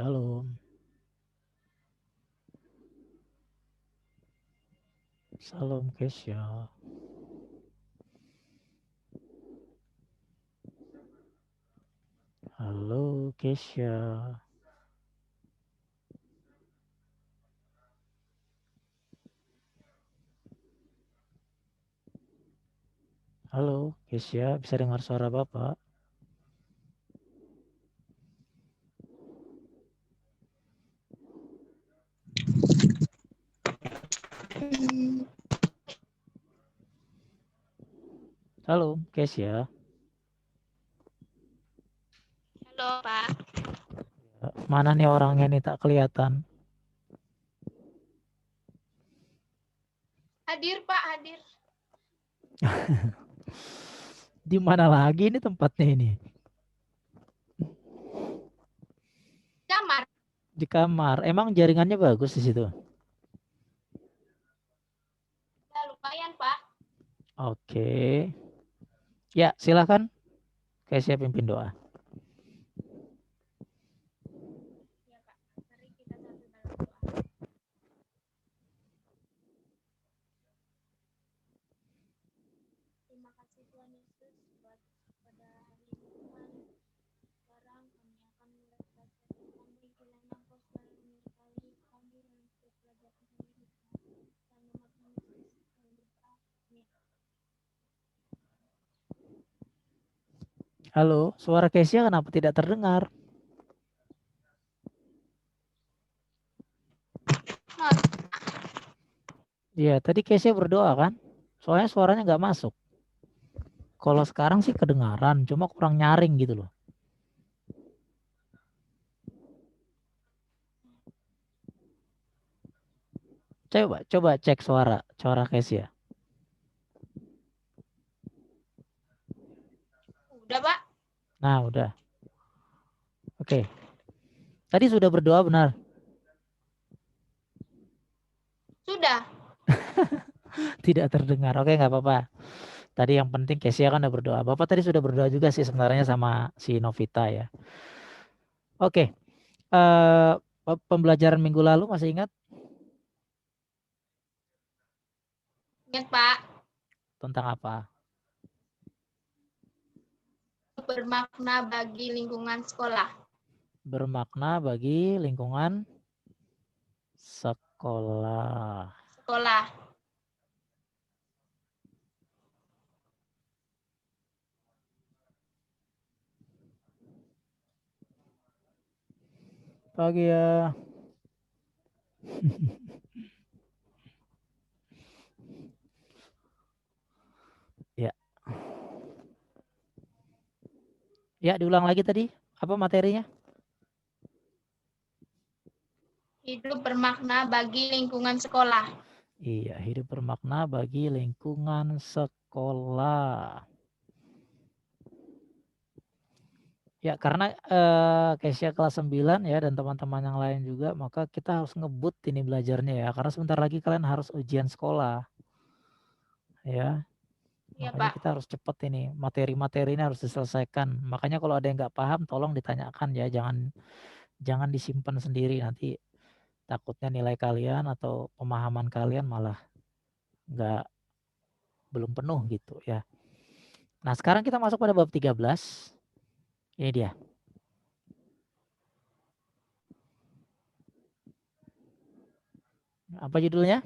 Shalom. Salam Kesya. Halo Kesya. Halo Kesya, bisa dengar suara Bapak? Halo Kesya. Halo Pak. Mana nih orangnya nih, tak kelihatan. Hadir Pak, hadir. Di mana lagi ini tempatnya ini? Kamar. Di kamar. Emang jaringannya bagus di situ? Ya, lumayan Pak. Oke. Ya, silakan. Kesya pimpin doa. Ya Pak, mari kita satu dalam doa. Terima kasih Tuhan Yesus buat pada hari ini Tuhan. Sekarang kami akan belajar kami kiranya Engkau selalu menyertai kami dalam setiap pelajaran ini Tuhan. Dalam nama Tuhan Yesus kami berdoa. Amin. Halo, suara Kesya kenapa tidak terdengar? Iya, tadi Kesya berdoa kan? Soalnya suaranya nggak masuk. Kalau sekarang sih kedengaran, cuma kurang nyaring gitu loh. Coba cek suara Kesya. Udah Pak? Nah, udah. Oke. Tadi sudah berdoa benar? Sudah. Tidak terdengar. Oke, nggak apa-apa. Tadi yang penting Kesya kan udah berdoa. Bapak tadi sudah berdoa juga sih sebenarnya sama si Novita ya. Oke. eh Pembelajaran minggu lalu masih ingat Ingat Pak, tentang apa? bermakna bagi lingkungan sekolah. Bermakna bagi lingkungan sekolah. Sekolah. Pagi ya. Ya. Ya, diulang lagi tadi. Apa materinya? Hidup bermakna bagi lingkungan sekolah. Iya, hidup bermakna bagi lingkungan sekolah. Ya, karena Kesya kelas 9 ya dan teman-teman yang lain juga, maka kita harus ngebut ini belajarnya ya. Karena sebentar lagi kalian harus ujian sekolah. Ya, Iya makanya Pak. kita harus cepat ini. Materi-materi ini harus diselesaikan. Makanya kalau ada yang nggak paham, tolong ditanyakan ya. Jangan disimpan sendiri. Nanti takutnya nilai kalian atau pemahaman kalian malah nggak belum penuh gitu ya. Nah, sekarang kita masuk pada bab 13. Ini dia. Apa judulnya?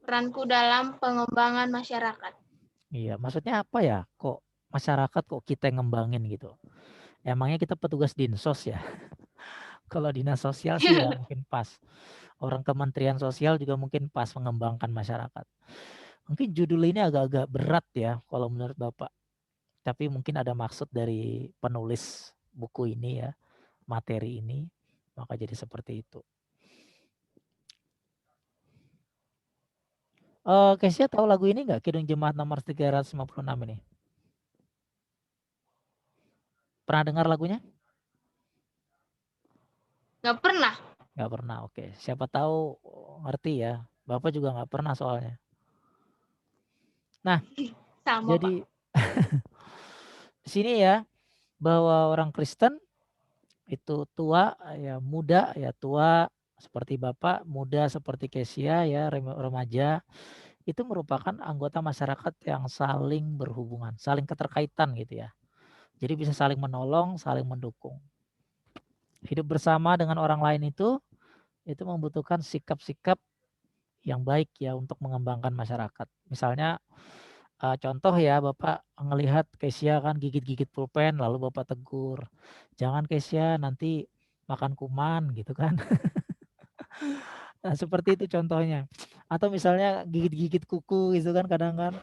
Peranku dalam pengembangan masyarakat. Iya, maksudnya apa ya? Kok masyarakat kok kita yang ngembangin gitu? Emangnya kita petugas dinsos ya? Kalau dinas sosial sih ya mungkin pas. Orang Kementerian Sosial juga mungkin pas mengembangkan masyarakat. Mungkin judul ini agak-agak berat ya kalau menurut Bapak. Tapi mungkin ada maksud dari penulis buku ini ya, materi ini. Maka jadi seperti itu. Kesya tahu lagu ini nggak? Kidung Jemaat nomor 356 ini. Pernah dengar lagunya? Nggak pernah. Nggak pernah, oke. Siapa tahu ngerti ya. Bapak juga nggak pernah soalnya. Nah, Sama Pak. jadi di sini ya bahwa orang Kristen Itu tua ya muda ya tua seperti Bapak, muda seperti Kesia ya remaja, itu merupakan anggota masyarakat yang saling berhubungan, saling keterkaitan gitu ya. Jadi bisa saling menolong, saling mendukung. Hidup bersama dengan orang lain itu membutuhkan sikap-sikap yang baik ya untuk mengembangkan masyarakat. Misalnya, contoh ya Bapak ngelihat Kesia kan gigit-gigit pulpen lalu Bapak tegur, "Jangan Kesia nanti makan kuman," gitu kan. Nah seperti itu contohnya. Atau misalnya gigit-gigit kuku gitu kan kadang kan,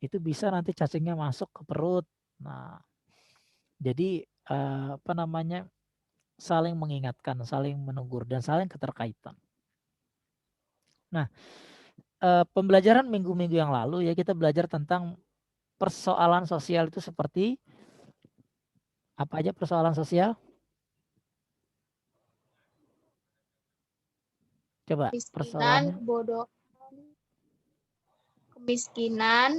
itu bisa nanti cacingnya masuk ke perut. Nah jadi, apa namanya, saling mengingatkan, saling menegur, dan saling keterkaitan. Nah, pembelajaran minggu-minggu yang lalu ya kita belajar tentang persoalan sosial itu seperti apa aja persoalan sosial? Coba Kemiskinan, persoalannya. kemiskinan,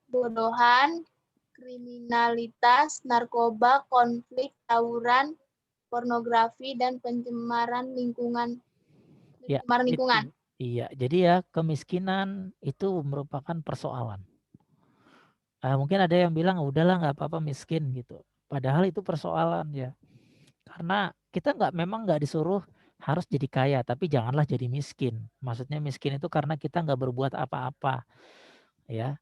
bodohan, kriminalitas, narkoba, konflik, tawuran, pornografi, dan pencemaran lingkungan. Ya, Pencemaran lingkungan. itu. Iya, jadi ya kemiskinan itu merupakan persoalan. Mungkin ada yang bilang, "Udahlah nggak apa-apa miskin," gitu. Padahal itu persoalan ya. Karena kita memang nggak disuruh harus jadi kaya, tapi janganlah jadi miskin. Maksudnya miskin itu karena kita nggak berbuat apa-apa, ya.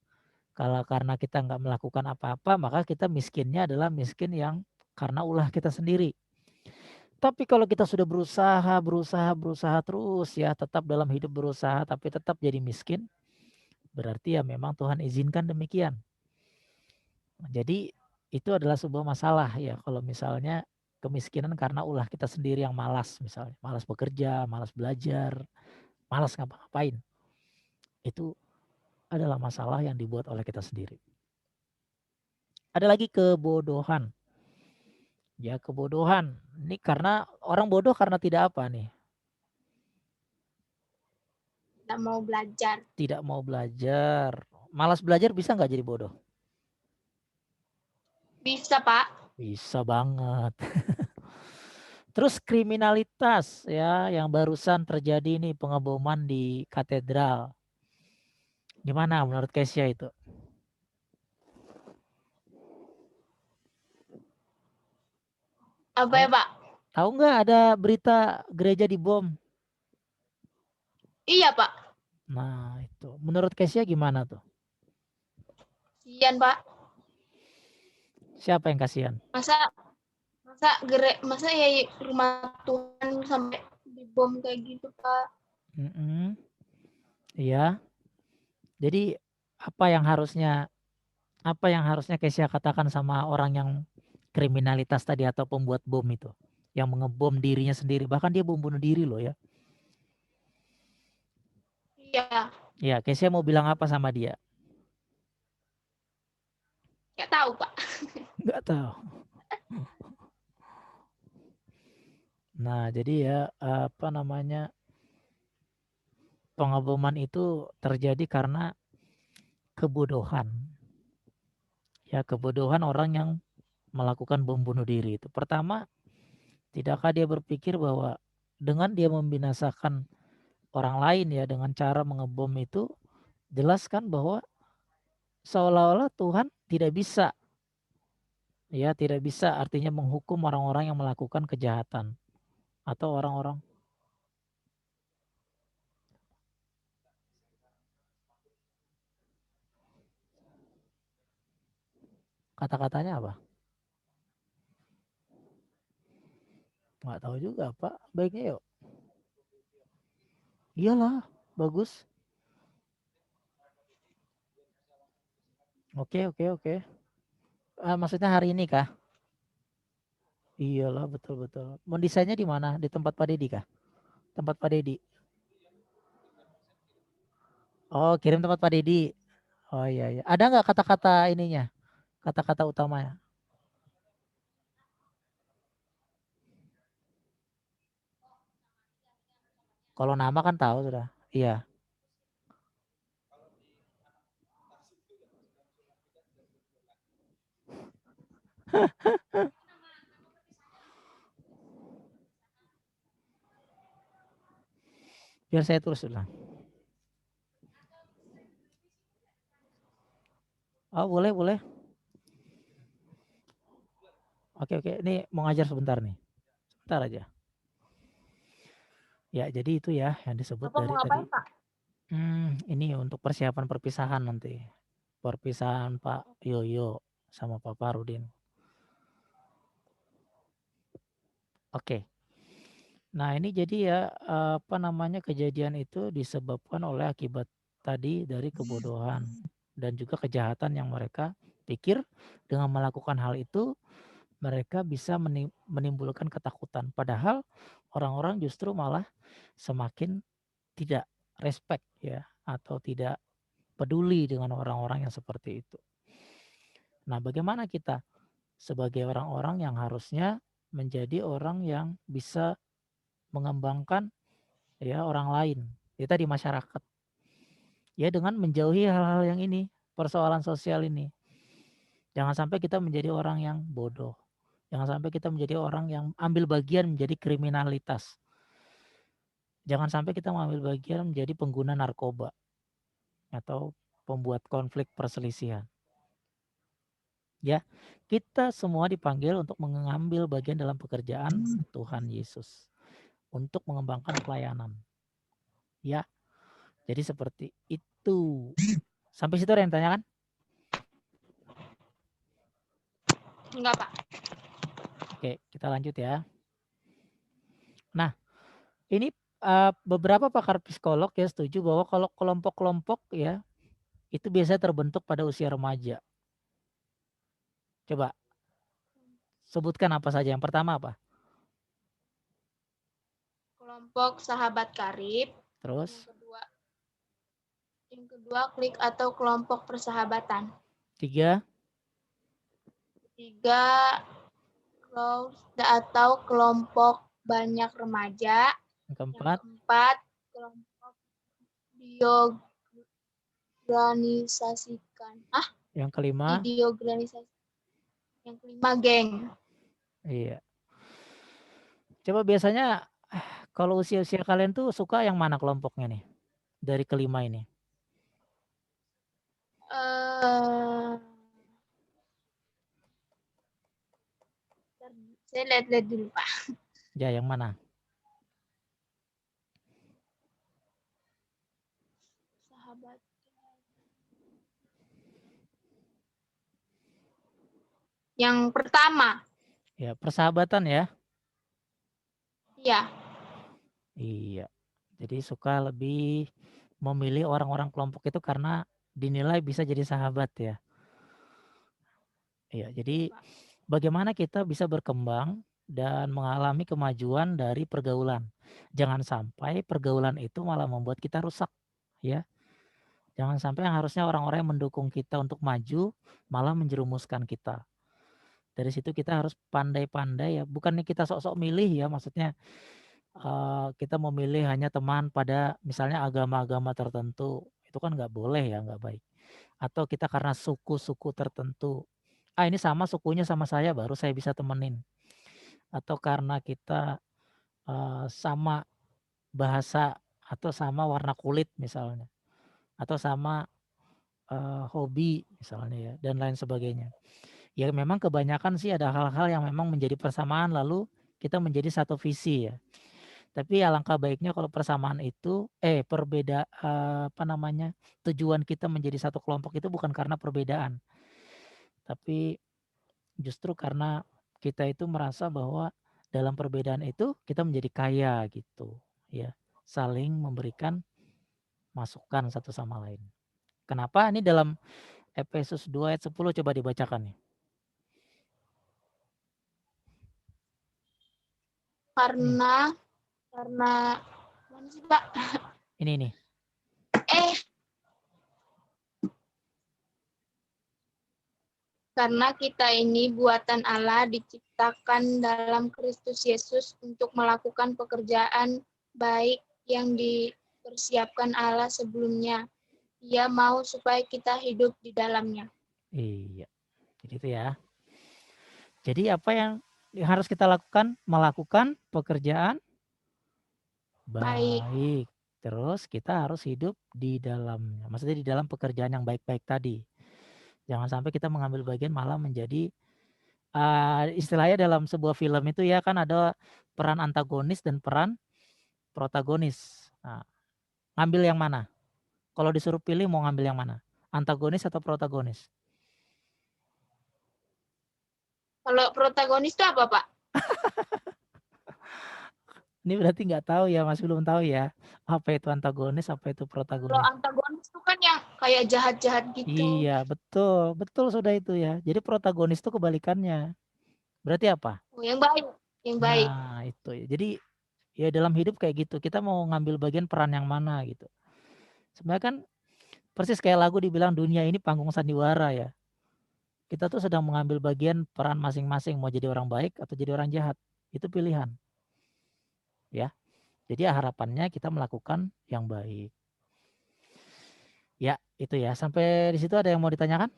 Kalau karena kita nggak melakukan apa-apa, maka kita miskinnya adalah miskin yang karena ulah kita sendiri. Tapi kalau kita sudah berusaha berusaha berusaha terus ya, tetap dalam hidup berusaha, tapi tetap jadi miskin, berarti ya memang Tuhan izinkan demikian. Jadi itu adalah sebuah masalah ya kalau misalnya kemiskinan karena ulah kita sendiri yang malas misalnya, malas bekerja, malas belajar, malas ngapa-ngapain. Itu adalah masalah yang dibuat oleh kita sendiri. Ada lagi kebodohan. Ya kebodohan. Ini karena orang bodoh karena tidak apa nih? Tidak mau belajar. Tidak mau belajar. Malas belajar bisa nggak jadi bodoh? Bisa, Pak. Bisa banget. Terus kriminalitas ya yang barusan terjadi nih pengeboman di katedral. Gimana menurut Kesya itu? Apa Tahu ya, Pak? tahu nggak ada berita gereja dibom? Iya, Pak. Nah itu. Menurut Kesya gimana tuh? Kasian, Pak. Siapa yang kasihan? Masa masa ya rumah Tuhan sampai dibom kayak gitu, Pak. Mm-mm. Iya. Jadi apa yang harusnya Kesya katakan sama orang yang kriminalitas tadi atau pembuat bom itu, yang mengebom dirinya sendiri, bahkan dia bom bunuh diri loh ya. Iya, Ya, Kesya mau bilang apa sama dia? nggak tahu, Pak. Nggak tahu. Nah, jadi ya apa namanya pengeboman itu terjadi karena kebodohan. Ya, kebodohan orang yang melakukan bom bunuh diri itu. Pertama, tidakkah dia berpikir bahwa dengan dia membinasakan orang lain ya dengan cara mengebom itu jelaskan bahwa seolah-olah Tuhan tidak bisa ya tidak bisa artinya menghukum orang-orang yang melakukan kejahatan atau orang-orang kata-katanya apa? Nggak tahu juga Pak. Baiknya yuk. Iyalah, bagus. Oke, oke, oke. Maksudnya hari ini kah? Iyalah, betul-betul. Mendesainnya di mana? Di tempat Pak Dedi kah? Tempat Pak Dedi. Oh, kirim tempat Pak Dedi. Oh iya, iya. Ada nggak kata-kata ininya? Kata-kata utamanya? Kalau nama kan tahu sudah. Iya. Biar saya tulis dulu. Oh, boleh. Oke. Ini mau ngajar sebentar nih. Sebentar aja. Ya, jadi itu ya yang disebut Bapak dari mau ngapain, tadi. Pak? Ini untuk persiapan perpisahan nanti. Perpisahan Pak Yoyo sama Pak Parudin. Oke. Nah, ini jadi ya kejadian itu disebabkan oleh akibat tadi dari kebodohan dan juga kejahatan yang mereka pikir dengan melakukan hal itu mereka bisa menimbulkan ketakutan. Padahal orang-orang justru malah semakin tidak respect ya atau tidak peduli dengan orang-orang yang seperti itu. Nah, bagaimana kita sebagai orang-orang yang harusnya menjadi orang yang bisa mengembangkan ya orang lain, kita di masyarakat. Ya dengan menjauhi hal-hal yang ini, persoalan sosial ini. Jangan sampai kita menjadi orang yang bodoh. Jangan sampai kita menjadi orang yang ambil bagian menjadi kriminalitas. Jangan sampai kita mengambil bagian menjadi pengguna narkoba atau pembuat konflik perselisihan. Ya, kita semua dipanggil untuk mengambil bagian dalam pekerjaan Tuhan Yesus untuk mengembangkan pelayanan. Ya, jadi seperti itu. Sampai situ ada yang tanyakan? Enggak, Pak. Oke, kita lanjut ya. Nah, ini beberapa pakar psikolog ya setuju bahwa kalau kelompok-kelompok ya itu biasanya terbentuk pada usia remaja. Coba sebutkan apa saja. Yang pertama apa? Kelompok sahabat karib. Terus Yang kedua klik atau kelompok persahabatan. 3, 3 close atau kelompok banyak remaja. yang Yang keempat, keempat kelompok diorganisasikan. yang kelima, Diorganisasi. Yang kelima geng. iya. Coba biasanya kalau usia-usia kalian tuh suka yang mana kelompoknya nih? Dari kelima ini. Saya lihat-lihat dulu, Pak. Ya, yang mana? Sahabat. Yang pertama. Ya, persahabatan ya. Iya. Iya. Jadi suka lebih memilih orang-orang kelompok itu karena dinilai bisa jadi sahabat ya. Iya, jadi bagaimana kita bisa berkembang dan mengalami kemajuan dari pergaulan. Jangan sampai pergaulan itu malah membuat kita rusak, ya. Jangan sampai yang harusnya orang-orang yang mendukung kita untuk maju malah menjerumuskan kita. Dari situ kita harus pandai-pandai ya, bukannya kita sok-sok milih ya, maksudnya kita memilih hanya teman pada misalnya agama-agama tertentu, itu kan nggak boleh ya, nggak baik. Atau kita karena suku-suku tertentu, ini sama sukunya sama saya baru saya bisa temenin. Atau karena kita sama bahasa atau sama warna kulit misalnya, atau sama hobi misalnya ya, dan lain sebagainya. Ya memang kebanyakan sih ada hal-hal yang memang menjadi persamaan lalu kita menjadi satu visi ya. Tapi alangkah baiknya kalau persamaan itu tujuan kita menjadi satu kelompok itu bukan karena perbedaan. Tapi justru karena kita itu merasa bahwa dalam perbedaan itu kita menjadi kaya gitu ya. Saling memberikan masukan satu sama lain. Kenapa? Ini dalam Efesus 2 ayat 10 coba dibacakan nih. Karena mana sih, Pak? Ini nih. Karena kita ini buatan Allah diciptakan dalam Kristus Yesus untuk melakukan pekerjaan baik yang dipersiapkan Allah sebelumnya. Dia mau supaya kita hidup di dalamnya. Iya. Jadi itu ya. Jadi apa yang harus kita lakukan? Melakukan pekerjaan baik. Terus kita harus hidup di dalamnya, maksudnya di dalam pekerjaan yang baik-baik tadi. Jangan sampai kita mengambil bagian malah menjadi, istilahnya dalam sebuah film itu ya kan ada peran antagonis dan peran protagonis. Nah, ngambil yang mana? Kalau disuruh pilih mau ngambil yang mana? Antagonis atau protagonis? Kalau protagonis itu apa, Pak? Ini berarti nggak tahu ya, masih belum tahu ya, apa itu antagonis, apa itu Kalau protagonis. antagonis itu kan yang kayak jahat-jahat gitu. Iya, betul, betul sudah itu ya. Jadi protagonis itu kebalikannya. Berarti apa? Oh, yang baik, yang baik. Nah, itu ya. Jadi ya dalam hidup kayak gitu, kita mau ngambil bagian peran yang mana gitu. Sebenarnya kan persis kayak lagu dibilang dunia ini panggung sandiwara ya. Kita tuh sedang mengambil bagian peran masing-masing, mau jadi orang baik atau jadi orang jahat. Itu pilihan, ya. Jadi harapannya kita melakukan yang baik. Ya, itu ya. Sampai di situ ada yang mau ditanyakan?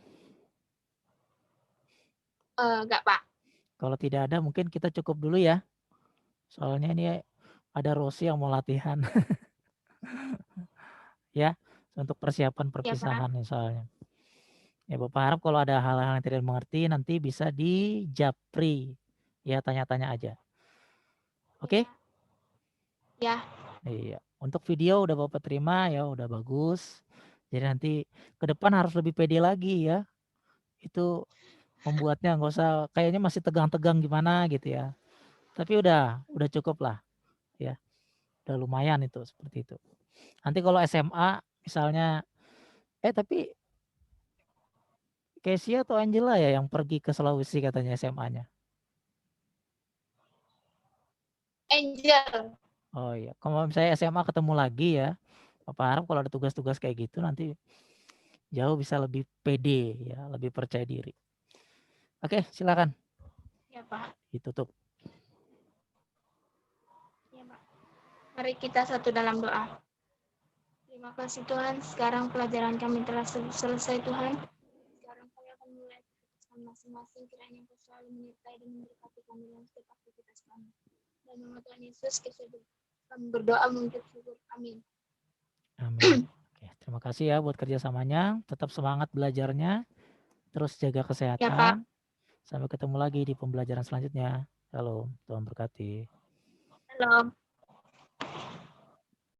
Enggak, Pak. Kalau tidak ada mungkin kita cukup dulu ya. Soalnya ini ada Rosi yang mau latihan ya, untuk persiapan Ya, Pak. perpisahan nih soalnya. Ya Bapak harap kalau ada hal-hal yang tidak mengerti nanti bisa dijapri. Ya tanya-tanya aja. Oke? Ya. Ya. Iya. Untuk video udah Bapak terima ya udah bagus. Jadi nanti ke depan harus lebih pede lagi ya. Itu membuatnya nggak usah kayaknya masih tegang-tegang gimana gitu ya. Tapi udah cukup lah ya. Udah lumayan itu seperti itu. Nanti kalau SMA misalnya tapi Kezia atau Angela ya yang pergi ke Sulawesi katanya SMA-nya? Angel. Oh iya, kalau misalnya SMA ketemu lagi ya, Papa harap kalau ada tugas-tugas kayak gitu nanti jauh bisa lebih pede ya, lebih percaya diri. Oke, silakan Ya, Pak. ditutup. Ya, Pak. Mari kita satu dalam doa. Terima kasih Tuhan, sekarang pelajaran kami telah selesai Tuhan. Sekarang kami akan mulai keputusan masing-masing, kiranya Engkau selalu menyertai dan memberkati kami dalam setiap aktivitas kami. Dan nama Tuhan Yesus, kami berdoa mengucap syukur. Amin. Amin. Oke, terima kasih ya buat kerjasamanya. Tetap semangat belajarnya, terus jaga Ya, Pak. kesehatan. Sampai ketemu lagi di pembelajaran selanjutnya. Shalom, Tuhan berkati. Shalom.